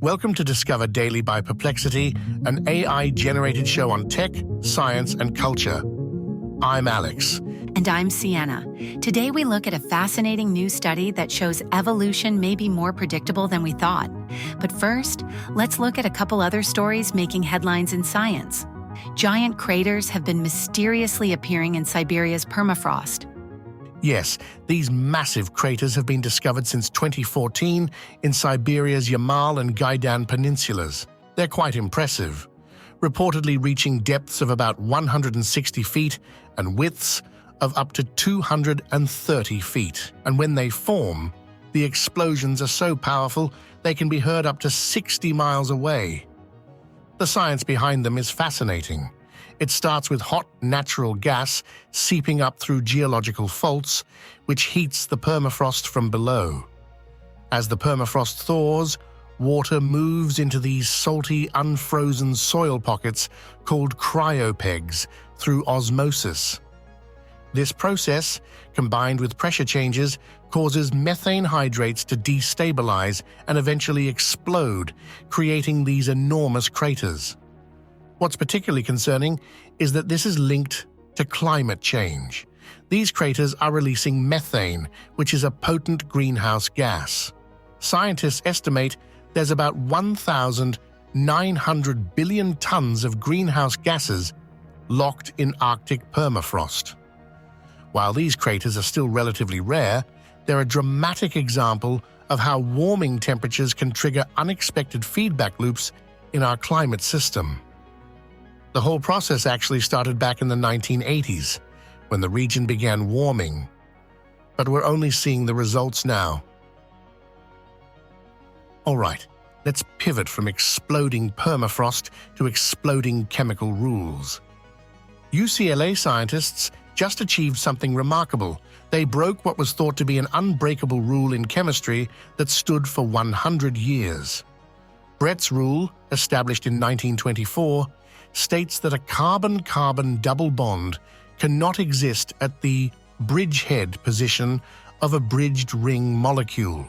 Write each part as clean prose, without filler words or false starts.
Welcome to Discover Daily by Perplexity, an AI-generated show on tech, science, and culture. I'm Alex. And I'm Sienna. Today we look at a fascinating new study that shows evolution may be more predictable than we thought. But first, let's look at a couple other stories making headlines in science. Giant craters have been mysteriously appearing in Siberia's permafrost. Yes, these massive craters have been discovered since 2014 in Siberia's Yamal and Gaidan peninsulas. They're quite impressive, reportedly reaching depths of about 160 feet and widths of up to 230 feet. And when they form, the explosions are so powerful they can be heard up to 60 miles away. The science behind them is fascinating. It starts with hot natural gas seeping up through geological faults, which heats the permafrost from below. As the permafrost thaws, water moves into these salty, unfrozen soil pockets called cryopegs through osmosis. This process, combined with pressure changes, causes methane hydrates to destabilize and eventually explode, creating these enormous craters. What's particularly concerning is that this is linked to climate change. These craters are releasing methane, which is a potent greenhouse gas. Scientists estimate there's about 1,900 billion tons of greenhouse gases locked in Arctic permafrost. While these craters are still relatively rare, they're a dramatic example of how warming temperatures can trigger unexpected feedback loops in our climate system. The whole process actually started back in the 1980s, when the region began warming. But we're only seeing the results now. All right, let's pivot from exploding permafrost to exploding chemical rules. UCLA scientists just achieved something remarkable. They broke what was thought to be an unbreakable rule in chemistry that stood for 100 years. Bredt's rule, established in 1924, states that a carbon-carbon double bond cannot exist at the bridgehead position of a bridged ring molecule.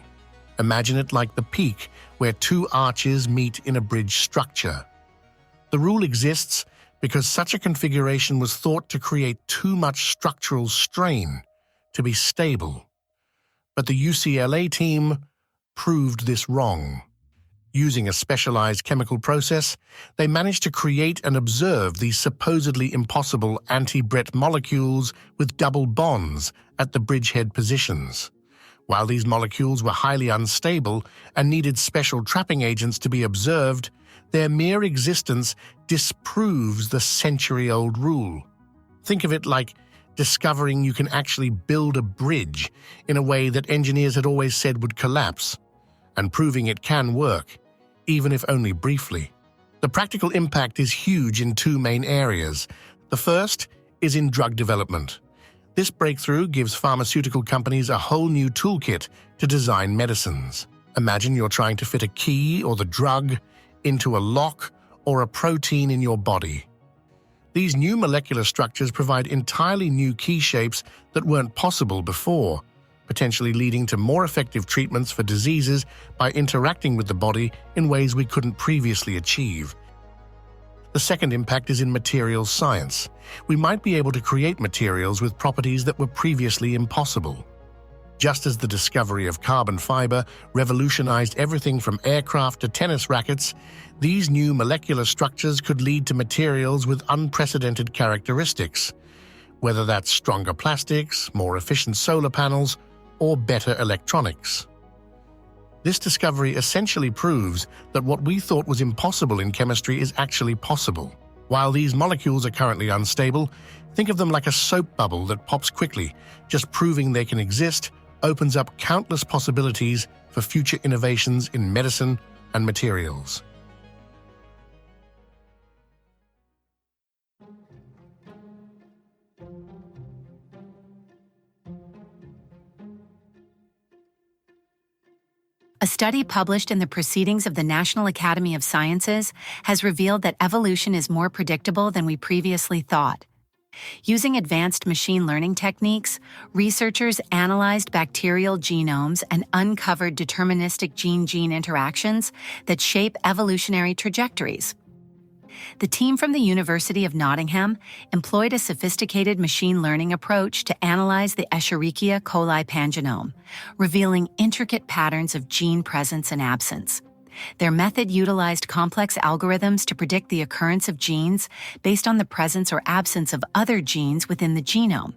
Imagine it like the peak where two arches meet in a bridge structure. The rule exists because such a configuration was thought to create too much structural strain to be stable. But the UCLA team proved this wrong. Using a specialized chemical process, they managed to create and observe these supposedly impossible anti-Bredt molecules with double bonds at the bridgehead positions. While these molecules were highly unstable and needed special trapping agents to be observed, their mere existence disproves the century-old rule. Think of it like discovering you can actually build a bridge in a way that engineers had always said would collapse, and proving it can work, even if only briefly. The practical impact is huge in two main areas. The first is in drug development. This breakthrough gives pharmaceutical companies a whole new toolkit to design medicines. Imagine you're trying to fit a key or the drug into a lock or a protein in your body. These new molecular structures provide entirely new key shapes that weren't possible before, potentially leading to more effective treatments for diseases by interacting with the body in ways we couldn't previously achieve. The second impact is in materials science. We might be able to create materials with properties that were previously impossible. Just as the discovery of carbon fiber revolutionized everything from aircraft to tennis rackets, these new molecular structures could lead to materials with unprecedented characteristics, whether that's stronger plastics, more efficient solar panels, or better electronics. This discovery essentially proves that what we thought was impossible in chemistry is actually possible. While these molecules are currently unstable, think of them like a soap bubble that pops quickly. Just proving they can exist opens up countless possibilities for future innovations in medicine and materials. A study published in the Proceedings of the National Academy of Sciences has revealed that evolution is more predictable than we previously thought. Using advanced machine learning techniques, researchers analyzed bacterial genomes and uncovered deterministic gene-gene interactions that shape evolutionary trajectories. The team from the University of Nottingham employed a sophisticated machine learning approach to analyze the Escherichia coli pangenome, revealing intricate patterns of gene presence and absence. Their method utilized complex algorithms to predict the occurrence of genes based on the presence or absence of other genes within the genome.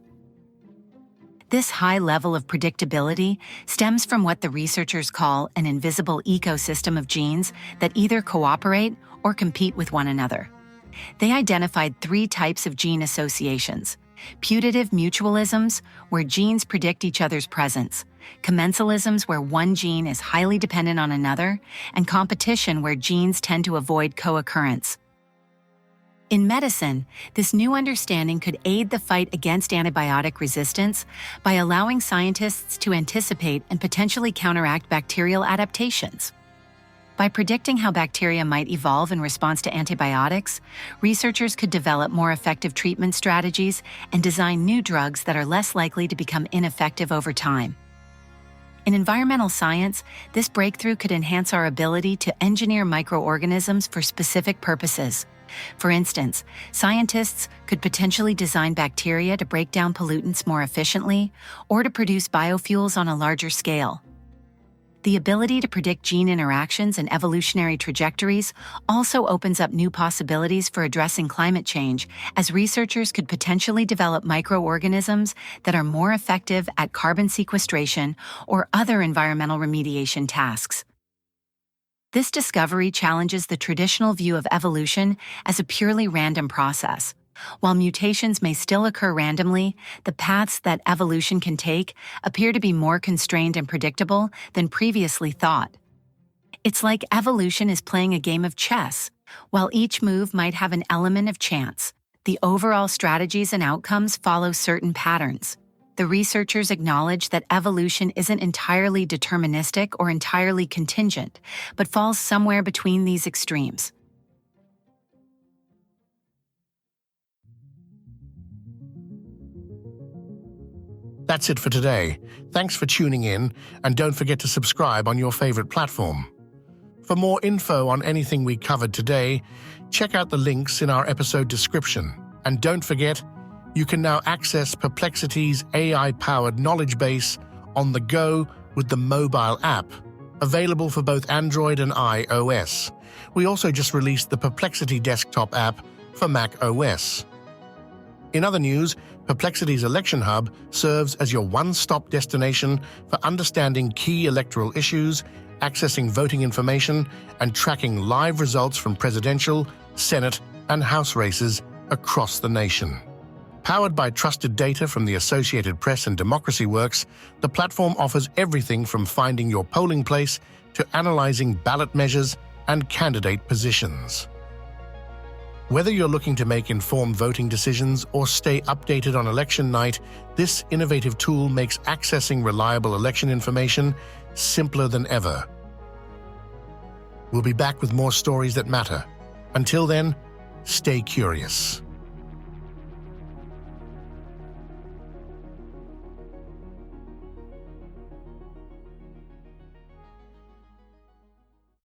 This high level of predictability stems from what the researchers call an invisible ecosystem of genes that either cooperate or compete with one another. They identified 3 types of gene associations: putative mutualisms, where genes predict each other's presence; commensalisms, where one gene is highly dependent on another; and competition, where genes tend to avoid co-occurrence. In medicine, this new understanding could aid the fight against antibiotic resistance by allowing scientists to anticipate and potentially counteract bacterial adaptations. By predicting how bacteria might evolve in response to antibiotics, researchers could develop more effective treatment strategies and design new drugs that are less likely to become ineffective over time. In environmental science, this breakthrough could enhance our ability to engineer microorganisms for specific purposes. For instance, scientists could potentially design bacteria to break down pollutants more efficiently or to produce biofuels on a larger scale. The ability to predict gene interactions and evolutionary trajectories also opens up new possibilities for addressing climate change, as researchers could potentially develop microorganisms that are more effective at carbon sequestration or other environmental remediation tasks. This discovery challenges the traditional view of evolution as a purely random process. While mutations may still occur randomly, the paths that evolution can take appear to be more constrained and predictable than previously thought. It's like evolution is playing a game of chess. While each move might have an element of chance, the overall strategies and outcomes follow certain patterns. The researchers acknowledge that evolution isn't entirely deterministic or entirely contingent, but falls somewhere between these extremes. That's it for today. Thanks for tuning in, and don't forget to subscribe on your favorite platform. For more info on anything we covered today, check out the links in our episode description. And don't forget, you can now access Perplexity's AI-powered knowledge base on the go with the mobile app, available for both Android and iOS. We also just released the Perplexity desktop app for Mac OS. In other news, Perplexity's Election Hub serves as your one-stop destination for understanding key electoral issues, accessing voting information, and tracking live results from presidential, Senate, and House races across the nation. Powered by trusted data from the Associated Press and Democracy Works, the platform offers everything from finding your polling place to analyzing ballot measures and candidate positions. Whether you're looking to make informed voting decisions or stay updated on election night, this innovative tool makes accessing reliable election information simpler than ever. We'll be back with more stories that matter. Until then, stay curious.